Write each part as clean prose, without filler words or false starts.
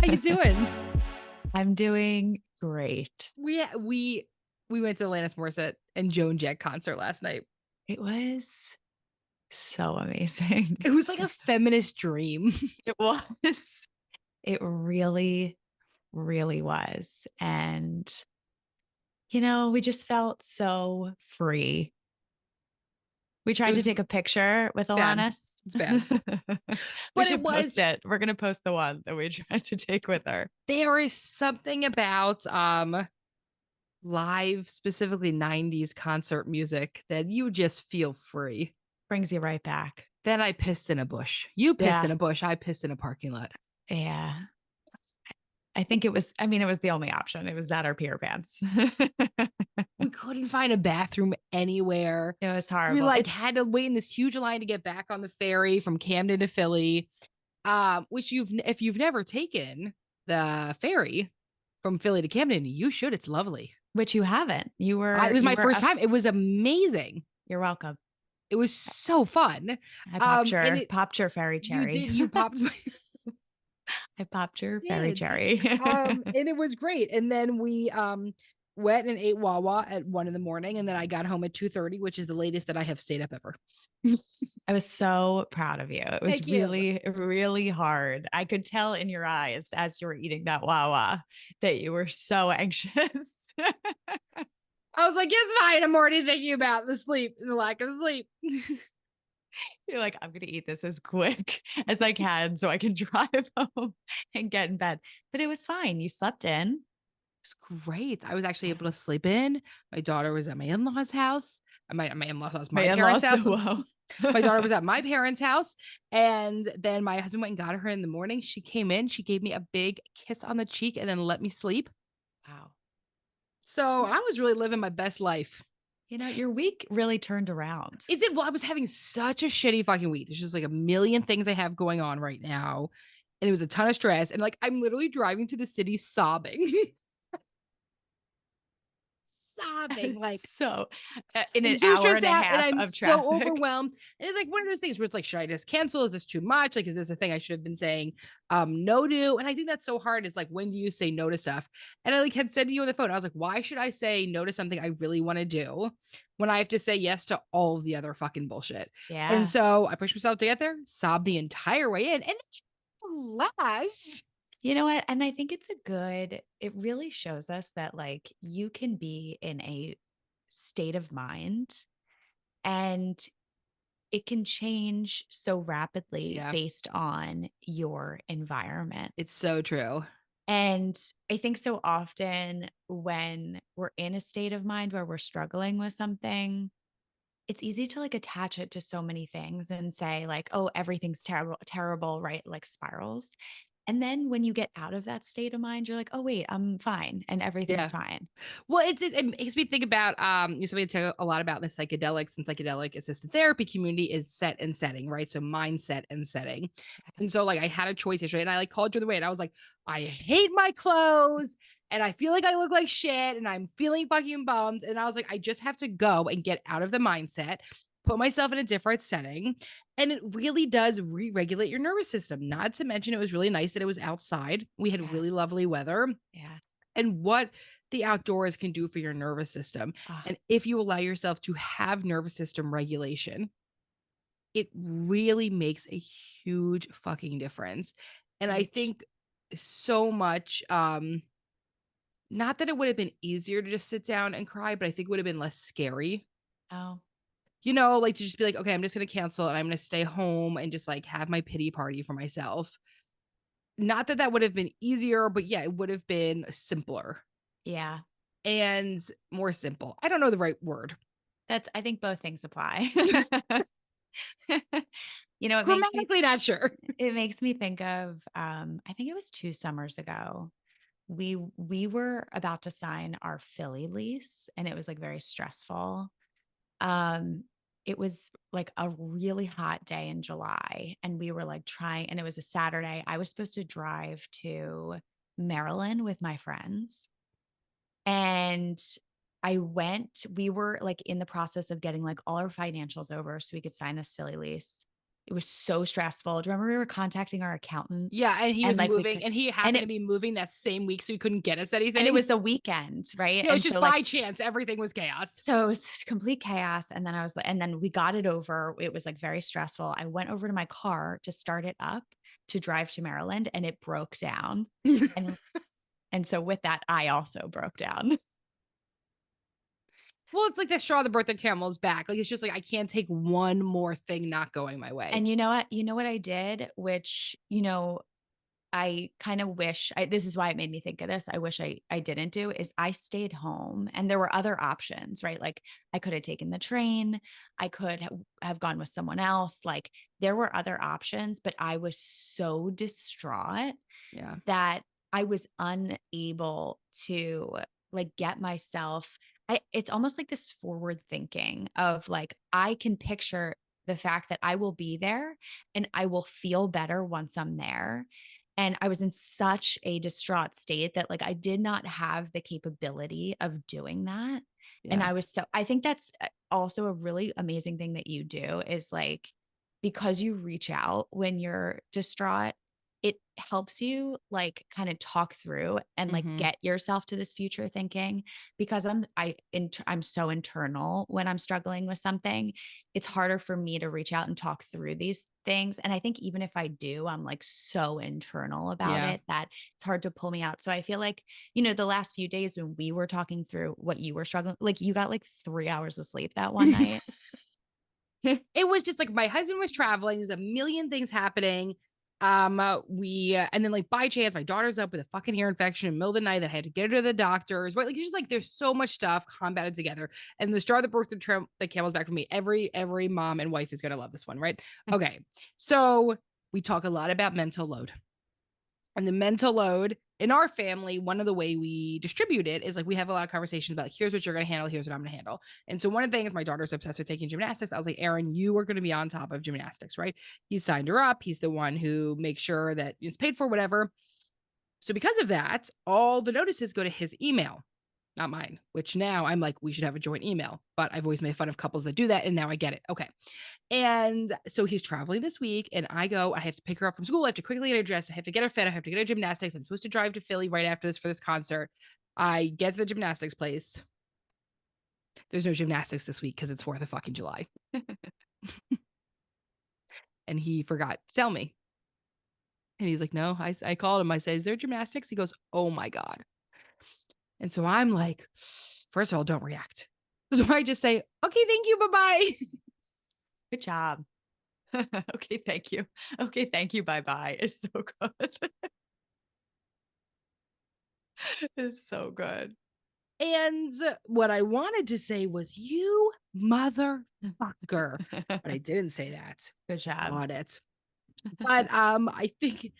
How you doing? I'm doing great. We went to the Alanis Morissette and Joan Jett concert last night. It was so amazing. It was like a feminist dream. It was. It really, really was. And, we just felt so free. We It tried to was take a picture with bad. Alanis. It's bad. We But it should was post it. We're going to post the one that we tried to take with her. there is something about live, specifically 90s concert music that you just feel free. Brings you right back. Then I pissed in a bush. You pissed in a bush. I pissed in a parking lot. Yeah. I think it was the only option. It was that or Peter Pants. We couldn't find a bathroom anywhere. It was We horrible. had to wait in this huge line to get back on the ferry from Camden to Philly. Which if you've never taken the ferry from Philly to Camden, you should. It's lovely. Which you haven't. It was my first time. It was amazing. You're welcome. It was so fun. I popped your fairy cherry. You did. You popped. I popped your fairy cherry. And it was great. And then we went and ate Wawa at 1 a.m. and then I got home at 2:30, which is the latest that I have stayed up ever. I was so proud of you. It was Thank you. really, really hard. I could tell in your eyes as you were eating that Wawa that you were so anxious. I was like, it's fine. I'm already thinking about the sleep and the lack of sleep. You're like, I'm going to eat this as quick as I can so I can drive home and get in bed. But it was fine. You slept in. It's great. I was actually able to sleep in. My daughter was at my in-laws' house. My in-laws' house, my parents' house. Wow. My daughter was at my parents' house. And then my husband went and got her in the morning. She came in. She gave me a big kiss on the cheek and then let me sleep. Wow. So I was really living my best life. Your week really turned around. It did. Well, I was having such a shitty fucking week. There's just like a million things I have going on right now. And it was a ton of stress. And like, I'm literally driving to the city sobbing. Sobbing like so in an so hour and a half and I'm of traffic. so overwhelmed. And it's like one of those things where it's like, should I just cancel? Is this too much? Like, is this a thing I should have been saying no to? And I think that's so hard. Is like, when do you say no to stuff? And I like had said to you on the phone, I was like, why should I say no to something I really want to do when I have to say yes to all of the other fucking bullshit? Yeah. And so I pushed myself to get there, sobbed the entire way in, and it's last. You know what? And I think it really shows us that like you can be in a state of mind and it can change so rapidly based on your environment. It's so true. And I think so often when we're in a state of mind where we're struggling with something, it's easy to like attach it to so many things and say like, oh, everything's terrible, right? Like spirals. And then when you get out of that state of mind, you're like, oh, wait, I'm fine. And everything's fine. Well, it makes me think about, something to talk a lot about the psychedelics and psychedelic assisted therapy community is set and setting, right? So mindset and setting. And so like I had a choice yesterday and I like called her the way and I was like, I hate my clothes and I feel like I look like shit and I'm feeling fucking bummed. And I was like, I just have to go and get out of the mindset, put myself in a different setting. And it really does re-regulate your nervous system. Not to mention, it was really nice that it was outside. We had really lovely weather. Yeah. And what the outdoors can do for your nervous system. And if you allow yourself to have nervous system regulation, it really makes a huge fucking difference. And I think so much, not that it would have been easier to just sit down and cry, but I think it would have been less scary. Oh. Like to just be like, okay, I'm just going to cancel and I'm going to stay home and just like have my pity party for myself. Not that would have been easier, but yeah, it would have been simpler. Yeah. And more simple. I don't know the right word. I think both things apply. Grammatically not sure. It makes me think of, I think it was 2 summers ago. We were about to sign our Philly lease and it was like very stressful. It was like a really hot day in July and we were like trying, and it was a Saturday. I was supposed to drive to Maryland with my friends. And we were like in the process of getting like all our financials over so we could sign this Philly lease. It was so stressful. Do you remember we were contacting our accountant? Yeah, and he And was like we moving, could, and he and happened to it be moving that same week, so he couldn't get us and it anything. was the weekend, right? Yeah, it was And just so like by chance. Everything was chaos. so it was complete chaos. And then I was like, and then we got it over. It was like very stressful. I went over to my car to start it up to drive to Maryland and it broke down. And and so with that, I also broke down. Well, it's like the straw that broke the camel's back. Like, it's just like, I can't take one more thing not going my way. And you know what? You know what I did, which, you know, I kind of wish this is why it made me think of this. I wish I didn't do is I stayed home and there were other options, right? Like I could have taken the train, I could have gone with someone else. Like there were other options, but I was so distraught Yeah. that I was unable to like get myself. It's almost like this forward thinking of like I can picture the fact that I will be there and I will feel better once I'm there. And I was in such a distraught state that like I did not have the capability of doing that. And Yeah. I think that's also a really amazing thing that you do is like because you reach out when you're distraught, it helps you like kind of talk through and like Mm-hmm. get yourself to this future thinking because I'm so internal when I'm struggling with something. It's harder for me to reach out and talk through these things. And I think even if I do, I'm like so internal about Yeah. it that it's hard to pull me out. So I feel like, you know, the last few days when we were talking through what you were struggling, like you got like 3 hours of sleep that one night. It was just like my husband was traveling. There's a million things happening. And then like by chance, my daughter's up with a fucking ear infection in the middle of the night that I had to get her to the doctors. Right, like it's just like there's so much stuff combated together. And the straw that broke the camel's back for me. Every mom and wife is gonna love this one, right? Okay, so we talk a lot about mental load. And the mental load in our family, one of the way we distribute it is like we have a lot of conversations about like, here's what you're going to handle, here's what I'm going to handle. And so one of the things, my daughter's obsessed with taking gymnastics. I was like, Aaron, you are going to be on top of gymnastics, right? He signed her up. He's the one who makes sure that it's paid for, whatever. So because of that, all the notices go to his email, not mine, which now I'm like, we should have a joint email. But I've always made fun of couples that do that. And now I get it. Okay. And so he's traveling this week, and I have to pick her up from school. I have to quickly get her dressed. I have to get her fit. I have to get her gymnastics. I'm supposed to drive to Philly right after this for this concert. I get to the gymnastics place. There's no gymnastics this week because it's 4th of fucking July. And he forgot to tell me. And he's like, no, I called him. I said, is there gymnastics? He goes, oh my God. And so I'm like, first of all, don't react. So I just say, okay, thank you. Bye-bye. Good job. Okay, thank you. Okay, thank you. Bye-bye. It's so good. It's so good. And what I wanted to say was, you motherfucker. But I didn't say that. Good job. Got it. But I think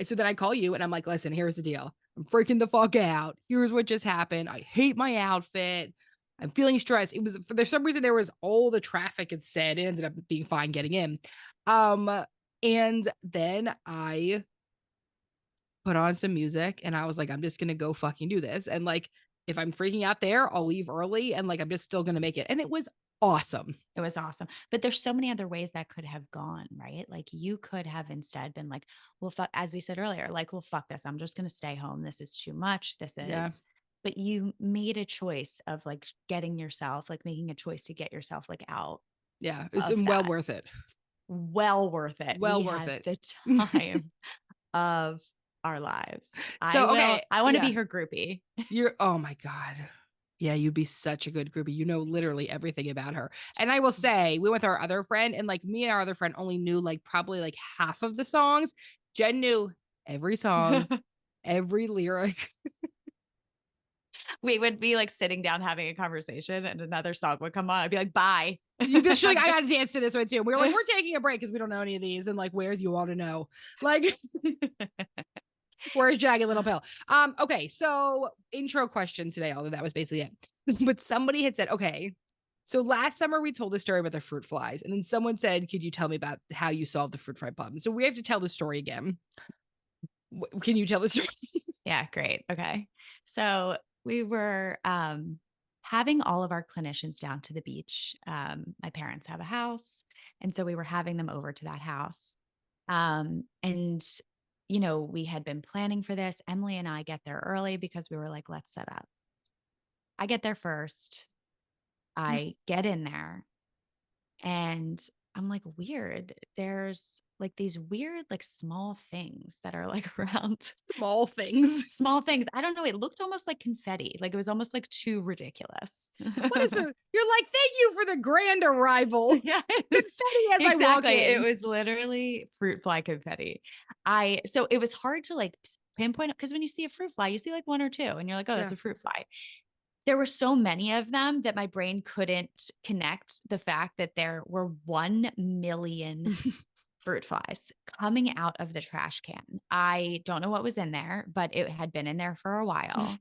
so. Then I call you and I'm like, listen, here's the deal. I'm freaking the fuck out. Here's what just happened. I hate my outfit. I'm feeling stressed. It was for some reason there was all the traffic it said. It ended up being fine getting in. And then I put on some music and I was like, I'm just gonna go fucking do this. And like, if I'm freaking out there, I'll leave early and like I'm just still gonna make it. And it was awesome. It was awesome. But there's so many other ways that could have gone, right? Like you could have instead been like, well, fuck, as we said earlier, like, well, fuck this. I'm just going to stay home. This is too much. Yeah. But you made a choice of like getting yourself, like making a choice to get yourself like out Yeah. It was of well that. worth it. Well worth it. Well We worth had it. the time of our lives. So, okay. I want to Yeah. be her groupie. Oh my God. Yeah, you'd be such a good groupie. You know literally everything about her. And I will say, we went with our other friend, and like me and our other friend only knew like probably like half of the songs. Jen knew every song, every lyric. We would be like sitting down having a conversation and another song would come on. I'd be like, bye. You'd be like, I gotta dance to this one too. We were like, we're taking a break because we don't know any of these. And like, where's you all to know? Like, where's Jagged Little Pill? Okay, so intro question today, although that was basically it. But somebody had said, okay, so last summer we told the story about the fruit flies, and then someone said, could you tell me about how you solved the fruit fly problem? So we have to tell the story again. Can you tell the story? Yeah, great. Okay. So we were having all of our clinicians down to the beach. My parents have a house. And so we were having them over to that house. And, we had been planning for this. Emily and I get there early because we were like, let's set up. I get there first. I get in there and I'm like, weird. There's like these weird, like small things that are like around. Small things. Small things. I don't know. It looked almost like confetti. Like it was almost like too ridiculous. What is it? You're like, thank you for the grand arrival. Yeah, Confetti as I walk exactly. in. It was literally fruit fly confetti. So it was hard to like pinpoint it because when you see a fruit fly, you see like one or two and you're like, oh, that's Yeah. a fruit fly. There were so many of them that my brain couldn't connect the fact that there were 1 million fruit flies coming out of the trash can. I don't know what was in there, but it had been in there for a while.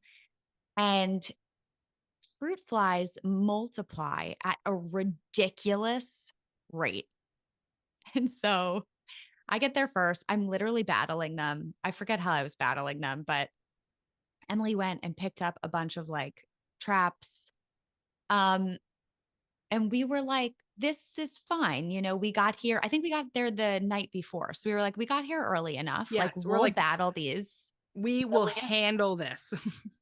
And fruit flies multiply at a ridiculous rate. And so I get there first. I'm literally battling them. I forget how I was battling them, but Emily went and picked up a bunch of like traps. And we were like, this is fine. We got here. I think we got there the night before. So we were like, we got here early enough. Like Yes, we're we'll like, battle these. we will handle this.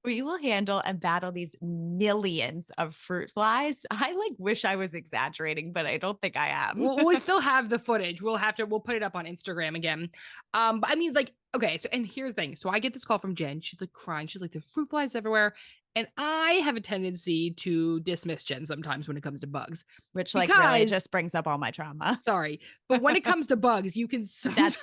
We will handle and battle these millions of fruit flies. I like wish I was exaggerating, but I don't think I am. We still have the footage. We'll put it up on Instagram again. But I mean, like, okay, so and here's the thing. So I get this call from Jen. She's like crying. She's like, the fruit flies everywhere. And I have a tendency to dismiss Jen sometimes when it comes to bugs. Which like really just brings up all my trauma. Sorry. But when it comes to bugs, you can sometimes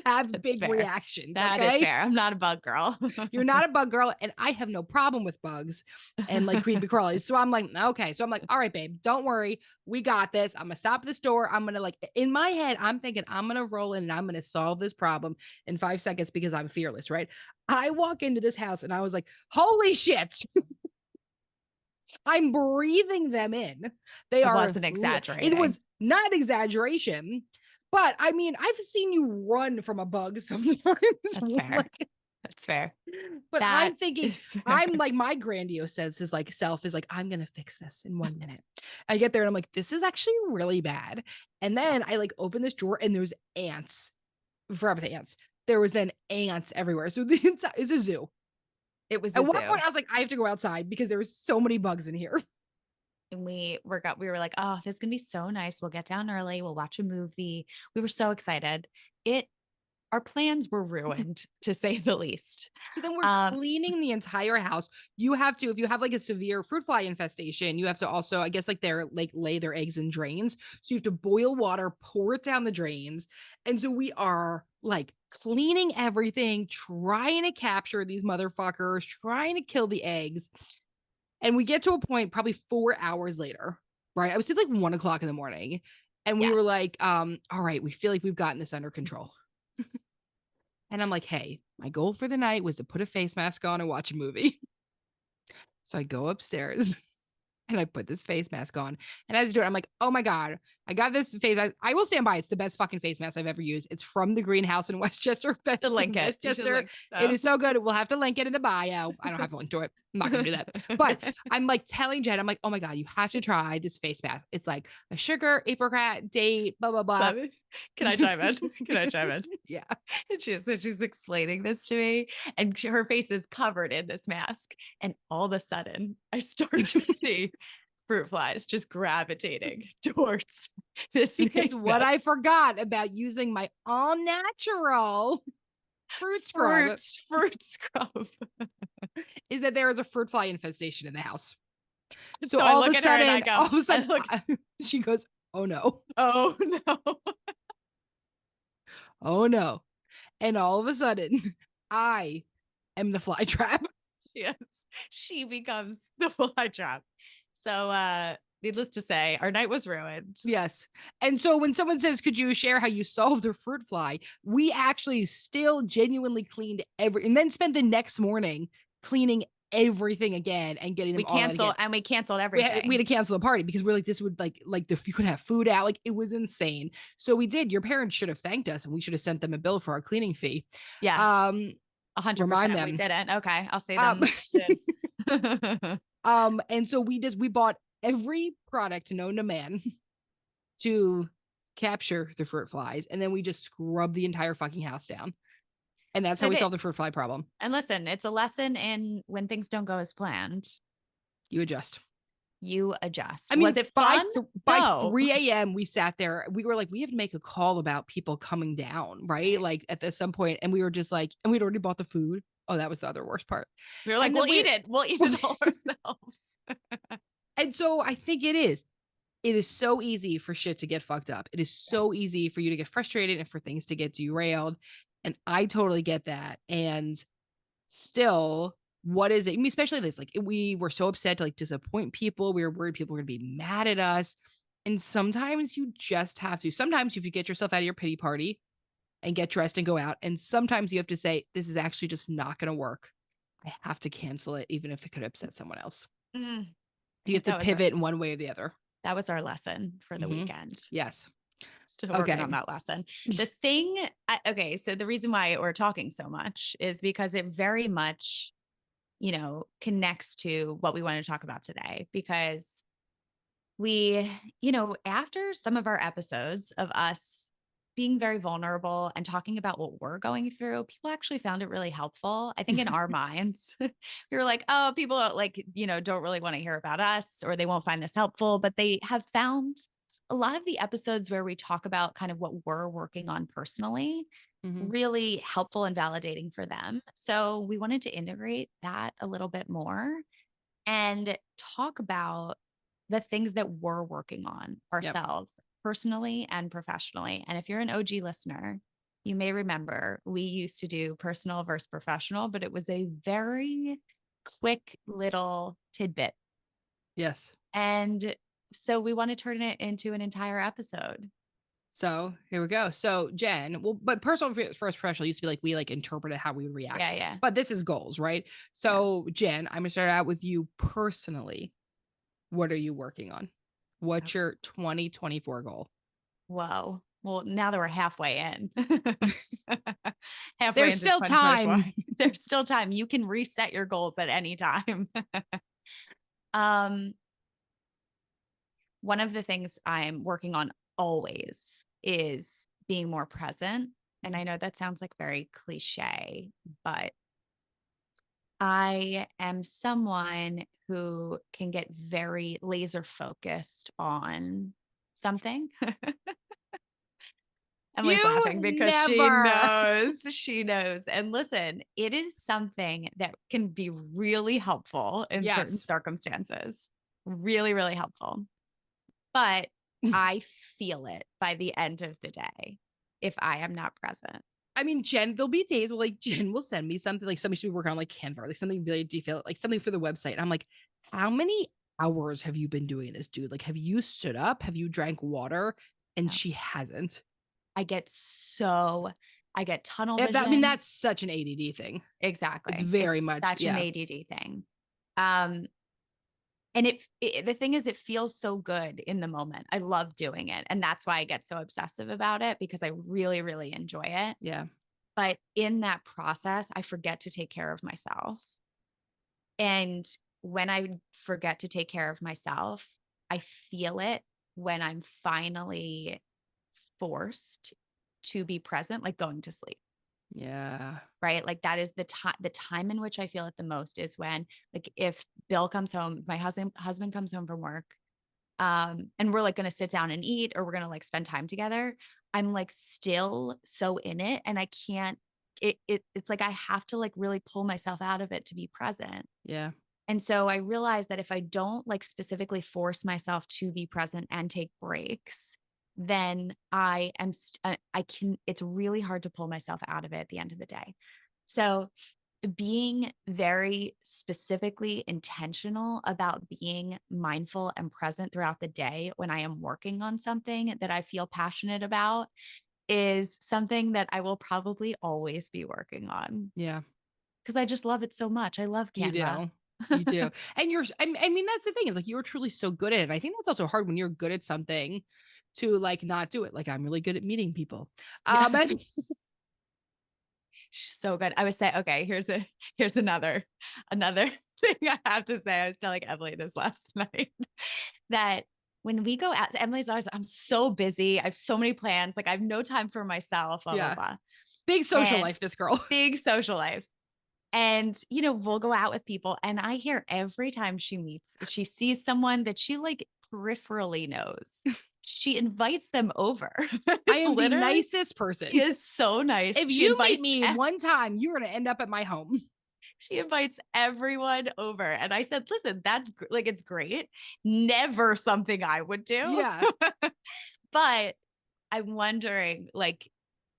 have big reactions. That is fair. I'm not a bug girl. You're not a bug girl. And I have no problem with bugs and like creepy crawlies. So I'm like, okay. So I'm like, all right, babe, don't worry. We got this. I'm going to stop at the store. I'm going to like, in my head, I'm thinking I'm going to roll in and I'm going to solve this problem in 5 seconds because I'm fearless, right? I walk into this house and I was like, holy shit. I'm breathing them in. It wasn't exaggerating. It was not exaggeration. But I mean, I've seen you run from a bug sometimes. That's fair. That's fair. But I'm thinking, I'm like, my grandiose sense is like self is like, I'm going to fix this in 1 minute. I get there and I'm like, this is actually really bad. And then I like open this drawer and there's ants. Forever the ants. There was then ants everywhere. So the inside is a zoo. It was at one point I was like, I have to go outside because there was so many bugs in here. And we were like, oh, this is gonna be so nice. We'll get down early. We'll watch a movie. We were so excited. Our plans were ruined, to say the least. So then we're cleaning the entire house. You have to, if you have like a severe fruit fly infestation, you have to also, I guess, like lay their eggs in drains. So you have to boil water, pour it down the drains. And so we are like cleaning everything, trying to capture these motherfuckers, trying to kill the eggs. And we get to a point probably 4 hours later, right? I would say like 1 o'clock in the morning. And we were like, all right, we feel like we've gotten this under control. And I'm like, hey, my goal for the night was to put a face mask on and watch a movie. So I go upstairs and I put this face mask on. And as I do it, I'm like, oh my God, I got this face. I will stand by. It's the best fucking face mask I've ever used. It's from the greenhouse in Westchester. To link it. Westchester. It is so good. We'll have to link it in the bio. I don't have a link to it. I'm not going to do that. But I'm like telling Jen, I'm like, oh my God, you have to try this face mask. It's like a sugar, apricot, date, blah, blah, blah. Can I chime in? Yeah. And she's explaining this to me and her face is covered in this mask. And all of a sudden I start to see fruit flies just gravitating towards this. Because what I forgot about using my all natural fruit scrub is that there is a fruit fly infestation in the house. So all of a sudden, she goes, oh no. Oh no. Oh no. And all of a sudden, I am the fly trap. Yes, she becomes the fly trap. So needless to say, our night was ruined. Yes. And so when someone says, could you share how you solved the fruit fly? We actually still genuinely cleaned and then spent the next morning cleaning everything again and getting them we canceled everything. We had to cancel the party because we're like, this would like you could have food out. Like it was insane. So we did. Your parents should have thanked us and we should have sent them a bill for our cleaning fee. Yes. 100%. We didn't. Okay. I'll say them. And so we bought every product known to man to capture the fruit flies, and then we just scrubbed the entire fucking house down. And that's how we solved the fruit fly problem. And listen, it's a lesson in when things don't go as planned. You adjust. You adjust. I mean, was it fun? By 3 a.m., we sat there. We were like, we have to make a call about people coming down, right? Like at some point, and we were just like, and we'd already bought the food. Oh, that was the other worst part. We were like, we'll eat it. We'll eat it all ourselves. And so I think it is so easy for shit to get fucked up. It is so easy for you to get frustrated and for things to get derailed. And I totally get that. And still, what is it? I mean, especially this, like we were so upset to like disappoint people. We were worried people were going to be mad at us. And sometimes you just have to. Sometimes you have to get yourself out of your pity party and get dressed and go out. And sometimes you have to say, this is actually just not going to work. I have to cancel it, even if it could upset someone else. You have to pivot in one way or the other. That was our lesson for the weekend. Yes. Still working on that lesson. The thing, so the reason why we're talking so much is because it very much, connects to what we want to talk about today. Because we, after some of our episodes of us being very vulnerable and talking about what we're going through, people actually found it really helpful. I think in our minds, we were like, oh, people don't really want to hear about us, or they won't find this helpful, but they have found a lot of the episodes where we talk about kind of what we're working on personally, really helpful and validating for them. So we wanted to integrate that a little bit more and talk about the things that we're working on ourselves, personally and professionally. And if you're an OG listener, you may remember we used to do personal versus professional, but it was a very quick little tidbit. Yes. And so we want to turn it into an entire episode. So here we go. So Jen, but personal versus professional used to be like, we like interpreted how we would react. Yeah. But this is goals, right? So Jen, I'm going to start out with you personally. What are you working on? What's your 2024 goal? Whoa. Well, now that we're halfway in, there's still time. There's still time. You can reset your goals at any time. One of the things I'm working on always is being more present. And I know that sounds like very cliche, but I am someone who can get very laser focused on something. Emilee's laughing because she knows. And listen, it is something that can be really helpful in certain circumstances. Really, really helpful. But I feel it by the end of the day if I am not present. I mean, Jen, there'll be days where like Jen will send me something, like somebody should be working on like Canva, like something really detailed, like something for the website. And I'm like, how many hours have you been doing this, dude? Like, have you stood up? Have you drank water? And she hasn't. I get tunnel vision. I mean, that's such an ADD thing. Exactly. It's very much such an ADD thing. And the thing is, it feels so good in the moment. I love doing it. And that's why I get so obsessive about it, because I really, really enjoy it. Yeah. But in that process, I forget to take care of myself. And when I forget to take care of myself, I feel it when I'm finally forced to be present, like going to sleep. Yeah. Right. Like that is the time in which I feel it the most is when, like, if Bill comes home, my husband comes home from work, and we're like going to sit down and eat, or we're going to like spend time together. I'm like still so in it, and I can't, it's like, I have to like really pull myself out of it to be present. Yeah. And so I realized that if I don't like specifically force myself to be present and take breaks, then it's really hard to pull myself out of it at the end of the day. So being very specifically intentional about being mindful and present throughout the day when I am working on something that I feel passionate about is something that I will probably always be working on. Yeah. Because I just love it so much. I love Canva. You do. And I mean, that's the thing, is like, you're truly so good at it. I think that's also hard when you're good at something to like not do it. Like, I'm really good at meeting people. She's so good. I would say, okay, here's another thing I have to say. I was telling Emily this last night that when we go out, Emily's always, I'm so busy. I have so many plans. Like I have no time for myself, blah, blah, Yeah. blah. Big social And life, this girl. big social life. And, we'll go out with people. And I hear every time she sees someone that she like peripherally knows, she invites them over. I It's am the literally, nicest person. she is so nice. If She you meet invites me one time, you're going to end up at my home. she invites everyone over. And I said, listen, that's like, it's great. Never something I would do. Yeah. But I'm wondering, like,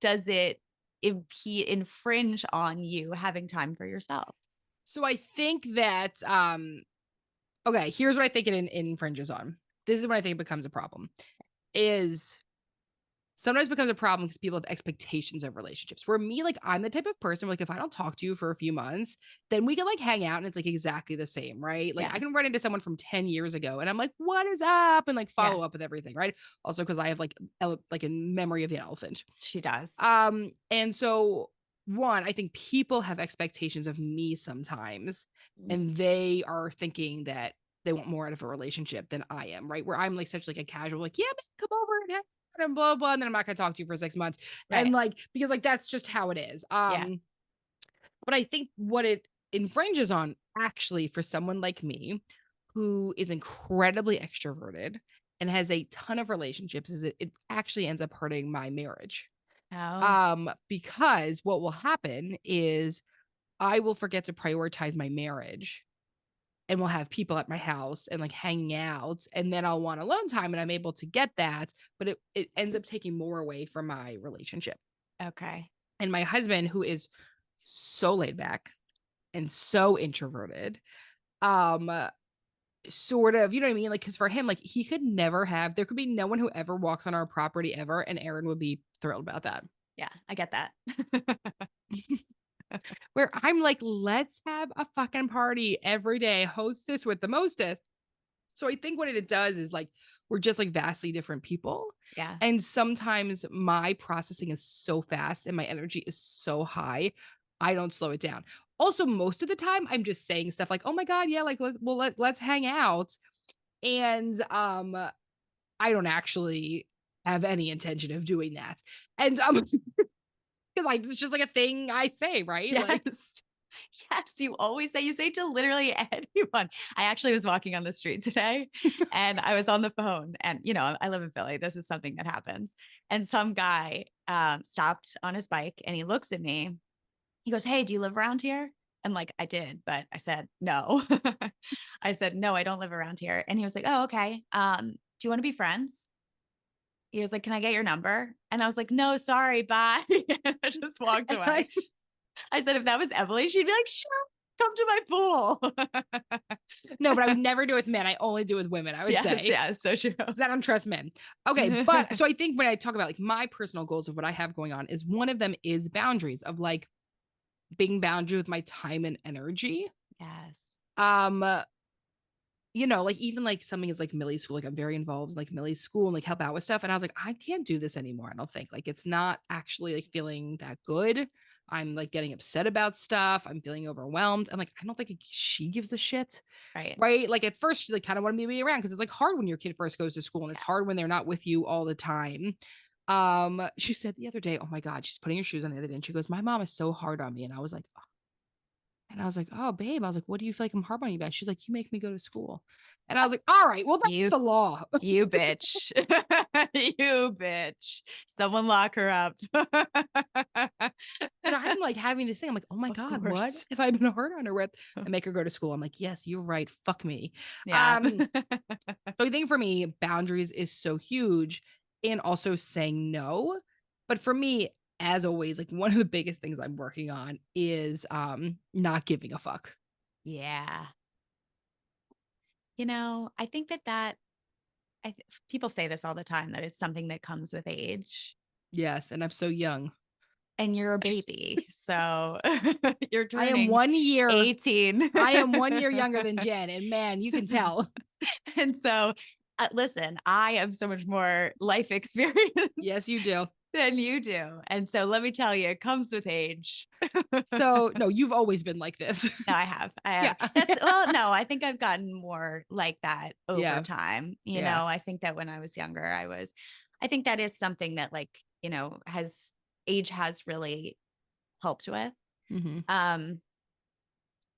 does it infringe on you having time for yourself? So I think that, okay, here's what I think it infringes on. This is what I think it becomes a problem. Is sometimes becomes a problem because people have expectations of relationships. Where me, like, I'm the type of person, like, if I don't talk to you for a few months, then we can like hang out and it's like exactly the same, right? Like, Yeah. I can run into someone from 10 years ago and I'm like, what is up? And like follow up with everything, right? Also, because I have like a memory of the elephant. She does. And so one, I think people have expectations of me sometimes, and they are thinking that they want more out of a relationship than I am, right? Where I'm like such like a casual, like, yeah, man, come over and hang out and blah blah, and then I'm not gonna talk to you for 6 months. Right. And like, because like that's just how it is. Yeah. But I think what it infringes on actually for someone like me who is incredibly extroverted and has a ton of relationships is it actually ends up hurting my marriage. Oh, Because what will happen is I will forget to prioritize my marriage and we'll have people at my house and like hanging out, and then I'll want alone time and I'm able to get that, but it ends up taking more away from my relationship. okay. And my husband, who is so laid back and so introverted, um sort of, you know what I mean? Like, because for him, like, he could never have, there could be no one who ever walks on our property ever, and Aaron would be thrilled about that. Yeah, I get that. Where I'm like, let's have a fucking party every day, hostess with the mostest. So I think what it does is like, we're just like vastly different people. Yeah. And sometimes my processing is so fast and my energy is so high, I don't slow it down. Also, most of the time, I'm just saying stuff like, oh my God, yeah, like, let's hang out. And I don't actually have any intention of doing that. And because like it's just like a thing I say, right? Yes. Like, Yes, you always say, you say to literally anyone. I actually was walking on the street today and I was on the phone and, I live in Philly. This is something that happens. And some guy stopped on his bike and he looks at me. He goes, hey, do you live around here? And like, I did, but I said, no. I said, no, I don't live around here. And he was like, oh, okay. Do you want to be friends? He was like, can I get your number? And I was like, no, sorry, bye. And I just walked away. I said, if that was Emily, she'd be like, sure, come to my pool. no, but I would never do it with men. I only do it with women, I would say. Yeah, so true. 'Cause I don't trust men. Okay. But so I think when I talk about like my personal goals of what I have going on is one of them is boundaries of like being boundary with my time and energy. Yes. Like even like something is like Millie's school, like I'm very involved in like Millie's school and like help out with stuff. And I was like, I can't do this anymore. I don't think like it's not actually like feeling that good. I'm like getting upset about stuff. I'm feeling overwhelmed. I'm like, I don't think she gives a shit. Right. Right. Like at first she like kind of wanted me to be around because it's like hard when your kid first goes to school and it's hard when they're not with you all the time. She said the other day, oh my God, she's putting her shoes on the other day and she goes, my mom is so hard on me. And I was like, oh. And I was like, oh, babe. I was like, what do you feel like I'm hard on you about? She's like, you make me go to school. And I was like, all right, well, that's the law. You bitch. You bitch. Someone lock her up. And I'm like having this thing. I'm like, oh my God, what have I been hard on her with? I make her go to school. I'm like, yes, you're right. Fuck me. Yeah. So I think for me, boundaries is so huge and also saying no. But for me, as always, like one of the biggest things I'm working on is not giving a fuck. Yeah. I think people say this all the time, that it's something that comes with age. Yes. And I'm so young. And you're a baby. So you're turning I am 1 year 18. I am 1 year younger than Jen. And man, you can tell. And so listen, I have so much more life experience. Yes, you do. than you do. And so let me tell you, it comes with age. So no, you've always been like this. No, I have. I Yeah. have. That's well, no, I think I've gotten more like that over Yeah. time. Yeah. I think that when I was younger, I think that is something that like, has age has really helped with. Hmm. Um,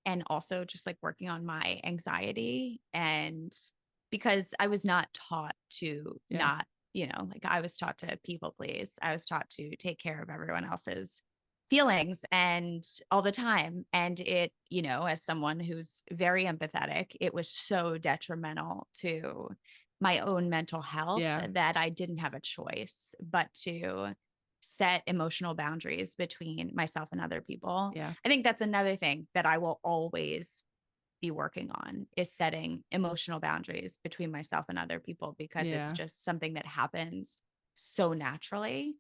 and also just like working on my anxiety, and because I was not taught to Yeah. not, like I was taught to people please. I was taught to take care of everyone else's feelings and all the time. And it, as someone who's very empathetic, it was so detrimental to my own mental health Yeah. that I didn't have a choice but to set emotional boundaries between myself and other people. Yeah. I think that's another thing that I will always be working on, is setting emotional boundaries between myself and other people, because it's Yeah. just something that happens so naturally.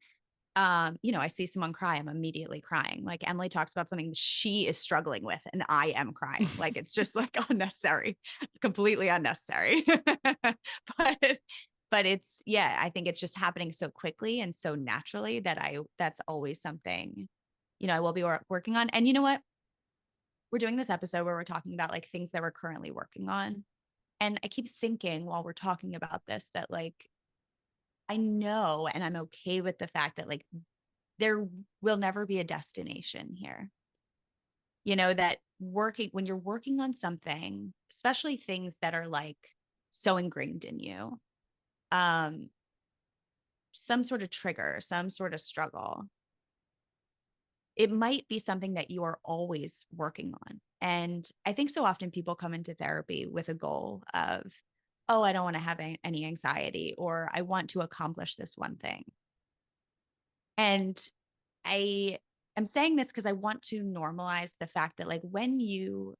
I see someone cry, I'm immediately crying. Like Emily talks about something she is struggling with, and I am crying. Like it's just like unnecessary, completely unnecessary. but it's, yeah, I think it's just happening so quickly and so naturally that that's always something, I will be working on. And you know what? We're doing this episode where we're talking about like things that we're currently working on. And I keep thinking while we're talking about this that like I know and I'm okay with the fact that like there will never be a destination here. That when you're working on something, especially things that are like so ingrained in you, um, some sort of trigger, some sort of struggle, it might be something that you are always working on. And I think so often people come into therapy with a goal of, oh, I don't want to have any anxiety, or I want to accomplish this one thing. And I am saying this because I want to normalize the fact that, like, when you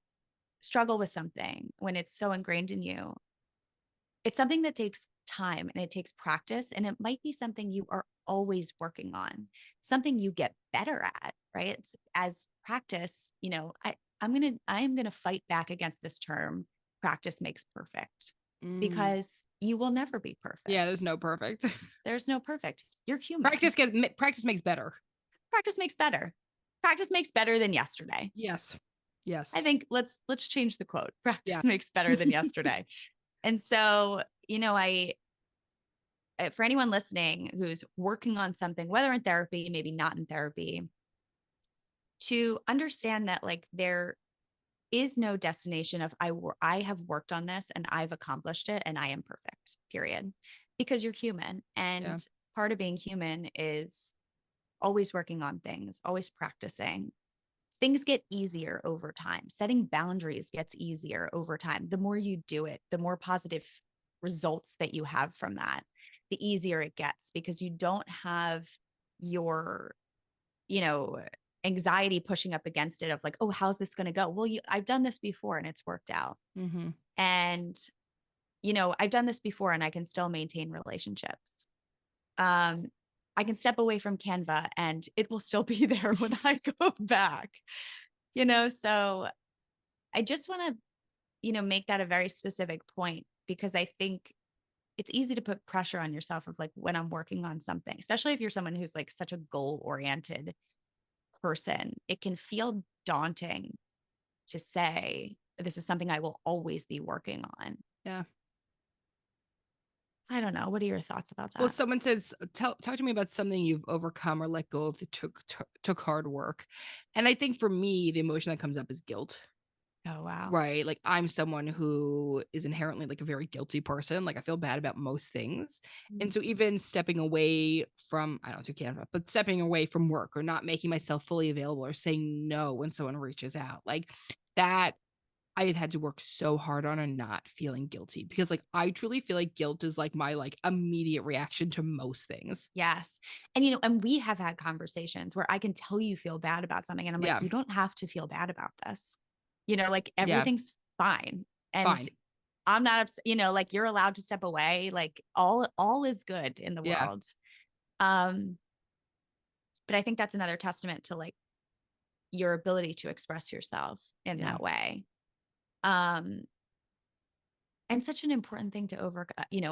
struggle with something, when it's so ingrained in you, it's something that takes time and it takes practice. And it might be something you are always working on, something you get better at, right? It's as practice, I am gonna fight back against this term, practice makes perfect, Mm. because you will never be Yeah. There's perfect. no perfect. There's no perfect. You're human. Practice makes better. Practice makes better. Practice makes better than yesterday. Yes. I Yes. think let's change the quote. Yeah. Practice makes better than yesterday. And so, for anyone listening who's working on something, whether in therapy, maybe not in therapy, to understand that like there is no destination of I have worked on this and I've accomplished it and I am perfect, period. Because you're human, Yeah. and part of being human is always working on things, always practicing. Things get easier over time. Setting boundaries gets easier over time. The more you do it, the more positive results that you have from that, the easier it gets, because you don't have your, you know, anxiety pushing up against it of like, oh, how's this going to go? Well, I've done this before and it's worked out. Hmm. And, I've done this before and I can still maintain relationships. Um, I can step away from Canva and it will still be there when I go back, so I just want to, make that a very specific point, because I think it's easy to put pressure on yourself of like, when I'm working on something, especially if you're someone who's like such a goal oriented person, it can feel daunting to say, this is something I will always be working on. Yeah. I don't know. What are your thoughts about Well, that? someone says, talk to me about something you've overcome or let go of that took hard work. And I think for me, the emotion that comes up is guilt. Oh, wow. Right. Like I'm someone who is inherently like a very guilty person. Like I feel bad about most things. And so even stepping away from, I don't do Canva, but stepping away from work or not making myself fully available or saying no when someone reaches out, like that I have had to work so hard on and not feeling guilty, because like I truly feel like guilt is like my like immediate reaction to most things. Yes. And, and we have had conversations where I can tell you feel bad about something. And I'm like, Yeah. you don't have to feel bad about this. Like Yeah. everything's fine. And Fine. I'm not upset, like you're allowed to step away. Like all is good in the Yeah. world. Um, but I think that's another testament to like your ability to express yourself in Yeah. that way. Um, And such an important thing to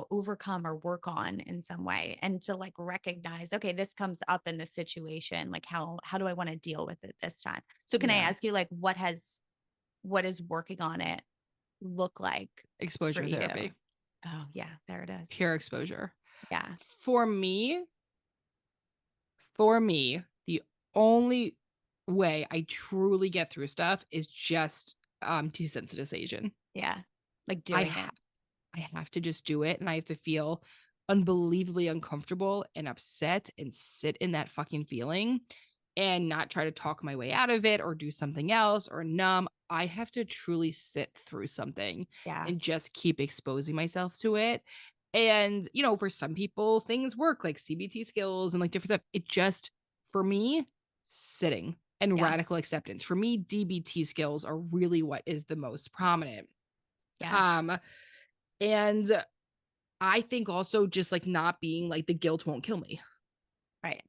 overcome or work on in some way, and to like recognize, okay, this comes up in this situation. Like how do I want to deal with it this time? So can I Yeah. ask you, like, what is working on it look like for Exposure you? therapy, Oh yeah, there it is. pure exposure. Yeah. For me, the only way I truly get through stuff is just desensitization. Yeah. Like I doing it. I have to just do it, and I have to feel unbelievably uncomfortable and upset and sit in that fucking feeling and not try to talk my way out of it or do something else or numb. I have to truly sit through something Yeah. and just keep exposing myself to it. And, for some people, things work like CBT skills and like different stuff. It just, for me, sitting and Yeah. radical acceptance. For me, DBT skills are really what is the most prominent. Yes. Um, and I think also just, like, not being like, the guilt won't kill me. Right.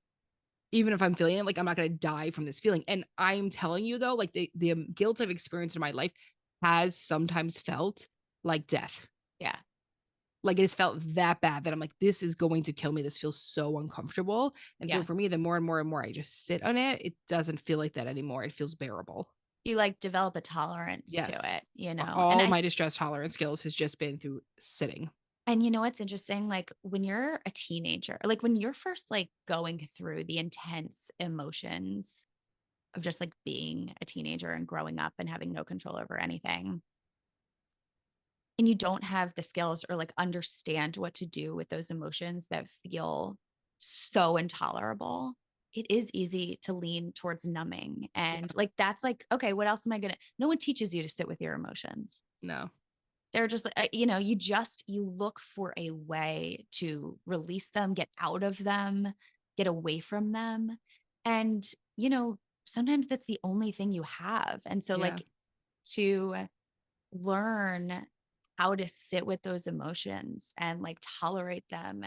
Even if I'm feeling it, like, I'm not gonna die from this feeling, and I'm telling you, though, like, the guilt I've experienced in my life has sometimes felt like death. Yeah. Like, it has felt that bad that I'm like, "This is going to kill me. This feels so uncomfortable," and so Yeah. for me, the more and more and more I just sit on it, it doesn't feel like that anymore. It feels bearable. You like develop a tolerance to Yes. it, and All my distress tolerance skills has just been through sitting. what's interesting, like when you're a teenager, like when you're first like going through the intense emotions of just like being a teenager and growing up and having no control over anything, and you don't have the skills or like understand what to do with those emotions that feel so intolerable, it is easy to lean towards numbing. Yeah. And like, that's like, okay, what else am I going to? No one teaches you to sit with your emotions. No. They're just like, you look for a way to release them, get out of them, get away from them. And, sometimes that's the only thing you have. And so, Yeah. like, to learn how to sit with those emotions and like tolerate them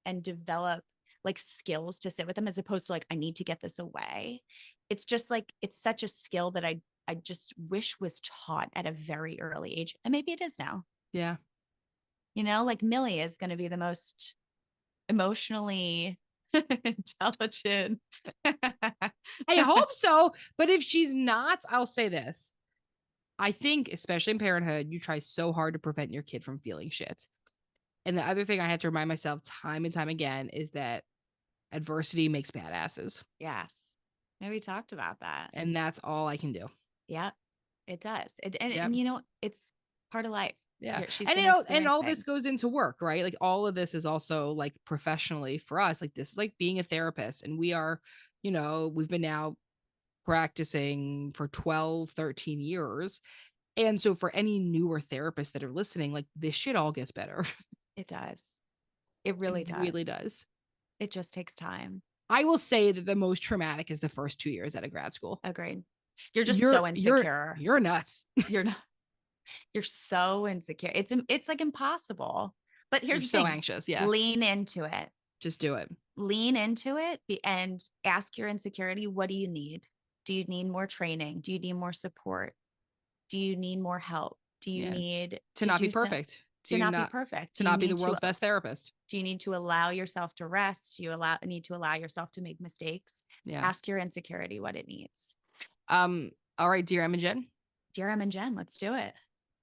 and develop like skills to sit with them, as opposed to like, I need to get this away. It's just like, it's such a skill that I just wish was taught at a very early age. And maybe it is now, Yeah. like Millie is going to be the most emotionally intelligent. I hope so, but if she's not, I'll say this. I think, especially in parenthood, you try so hard to prevent your kid from feeling shit. And the other thing I have to remind myself time and time again is that adversity makes badasses. Yes. Maybe we talked about that. And that's all I can do. Yeah, it does. And Yep. it's part of life. Yeah. She's And going to and experience all this things. goes into work, right? Like all of this is also like professionally for us. Like this is like being a therapist. And we are, we've been now practicing for 12, 13 years. And so for any newer therapists that are listening, like this shit all gets better. It does. It It really really does. does. It just takes time. I will say that the most traumatic is the first 2 years out of grad school. Agreed. You're just You're so you're insecure. you're nuts. You're not, you're so insecure. It's like impossible. But You're here's the so thing. anxious. Yeah. Lean into it. Just do it. Lean into it and ask your insecurity, what do you need? Do you need more training? Do you need more support? Do you need more help? Do you Yeah. need To to not be do so, perfect. to not be perfect? To Do you not be the need to world's best therapist. do you need to allow yourself to rest? Do you need to allow yourself to make mistakes? Yeah. Ask your insecurity what it needs. All right, dear Em and Jen. Dear Em and Jen, let's do it.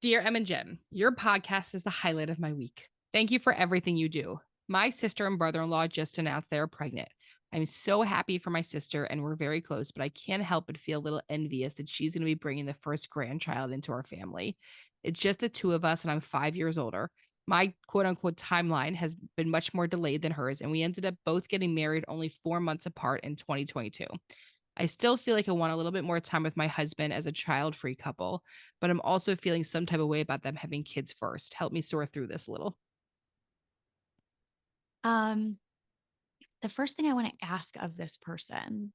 Dear Em and Jen, your podcast is the highlight of my week. Thank you for everything you do. My sister and brother-in-law just announced they are pregnant. I'm so happy for my sister and we're very close, but I can't help but feel a little envious that she's going to be bringing the first grandchild into our family. It's just the two of us and I'm 5 years older. My quote unquote timeline has been much more delayed than hers, and we ended up both getting married only 4 months apart in 2022. I still feel like I want a little bit more time with my husband as a child-free couple, but I'm also feeling some type of way about them having kids first. Help me sort through this a little. Um, the first thing I want to ask of this person,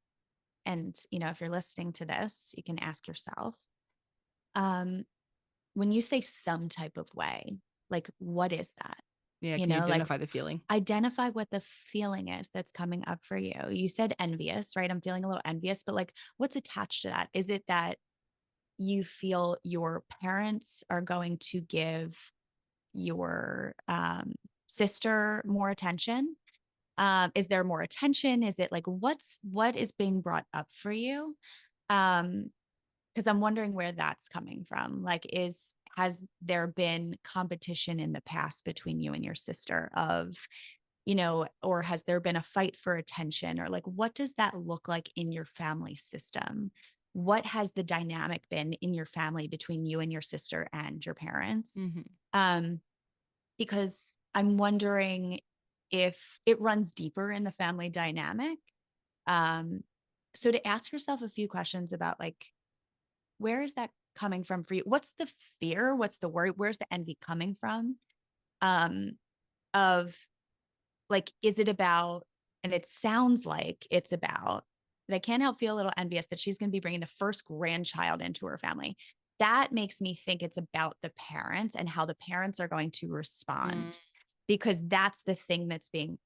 and if you're listening to this, you can ask yourself, um, when you say some type of way, like what is that? Yeah, can you Like identify the feeling? identify what the feeling is that's coming up for you. You said envious, right? I'm feeling a little envious, but like what's attached to that? Is it that you feel your parents are going to give your sister more attention? Is there more attention? Is it like what is being brought up for you? Because I'm wondering where that's coming from. Like, has there been competition in the past between you and your sister of, or has there been a fight for attention, or like, what does that look like in your family system? What has the dynamic been in your family between you and your sister and your parents? Mm-hmm. Um, because I'm wondering if it runs deeper in the family dynamic. Um, so to ask yourself a few questions about like, where is that coming from for you? What's the fear? What's the worry? Where's the envy coming from? Um, of like, is it about, and it sounds like it's about, but I can't help feel a little envious that she's going to be bringing the first grandchild into her family. That makes me think it's about the parents and how the parents are going to respond, because that's the thing that's being,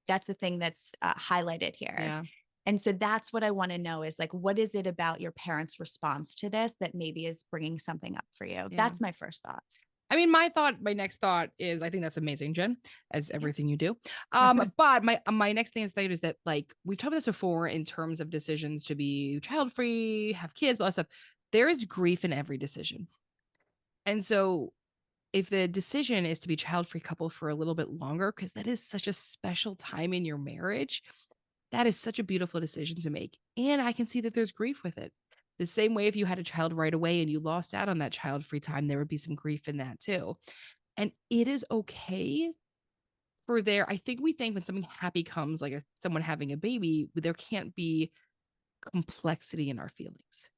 that's the thing that's highlighted here. Yeah. And so that's what I want to know is like, what is it about your parents' response to this that maybe is bringing something up for you? Yeah. That's my first thought. I mean, my next thought is, I think that's amazing, Jen, as everything you do. Yeah. But my next thing is that, like, we've talked about this before in terms of decisions to be child free, have kids, all that stuff. There is grief in every decision. And so if the decision is to be child free couple for a little bit longer, because that is such a special time in your marriage, that is such a beautiful decision to make. And I can see that there's grief with it. The same way if you had a child right away and you lost out on that child free time, there would be some grief in that too. And it is okay for there. I think we think when something happy comes, like someone having a baby, there can't be complexity in our feelings.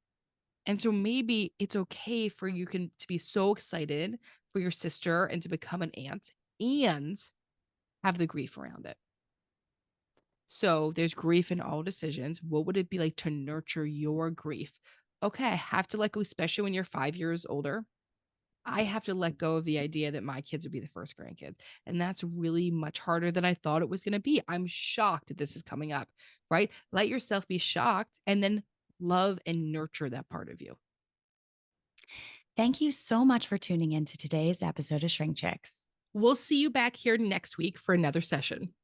And so maybe it's okay for to be so excited for your sister and to become an aunt and have the grief around it. So there's grief in all decisions. What would it be like to nurture your grief? Okay, I have to let go, especially when you're 5 years older. I have to let go of the idea that my kids would be the first grandkids. And that's really much harder than I thought it was going to be. I'm shocked that this is coming up, right? Let yourself be shocked and then love and nurture that part of you. Thank you so much for tuning in to today's episode of Shrink Chicks. We'll see you back here next week for another session.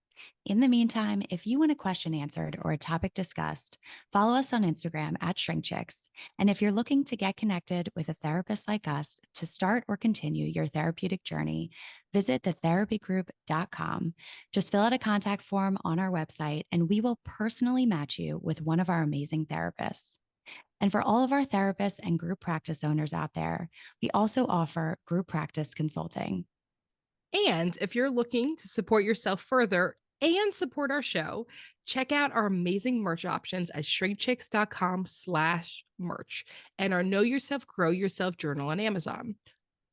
In the meantime, if you want a question answered or a topic discussed, follow us on Instagram at ShrinkChicks. And if you're looking to get connected with a therapist like us to start or continue your therapeutic journey, visit thetherapygroup.com. Just fill out a contact form on our website, and we will personally match you with one of our amazing therapists. And for all of our therapists and group practice owners out there, we also offer group practice consulting. And if you're looking to support yourself further and support our show, check out our amazing merch options at shrinkchicks.com/merch and our Know Yourself, Grow Yourself journal on Amazon.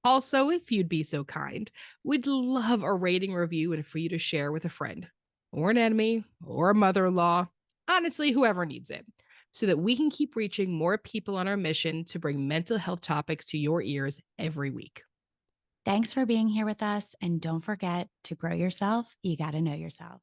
Also, if you'd be so kind, we'd love a rating, review, and for you to share with a friend or an enemy or a mother-in-law, honestly, whoever needs it, so that we can keep reaching more people on our mission to bring mental health topics to your ears every week. Thanks for being here with us. And don't forget, to grow yourself, you got to know yourself.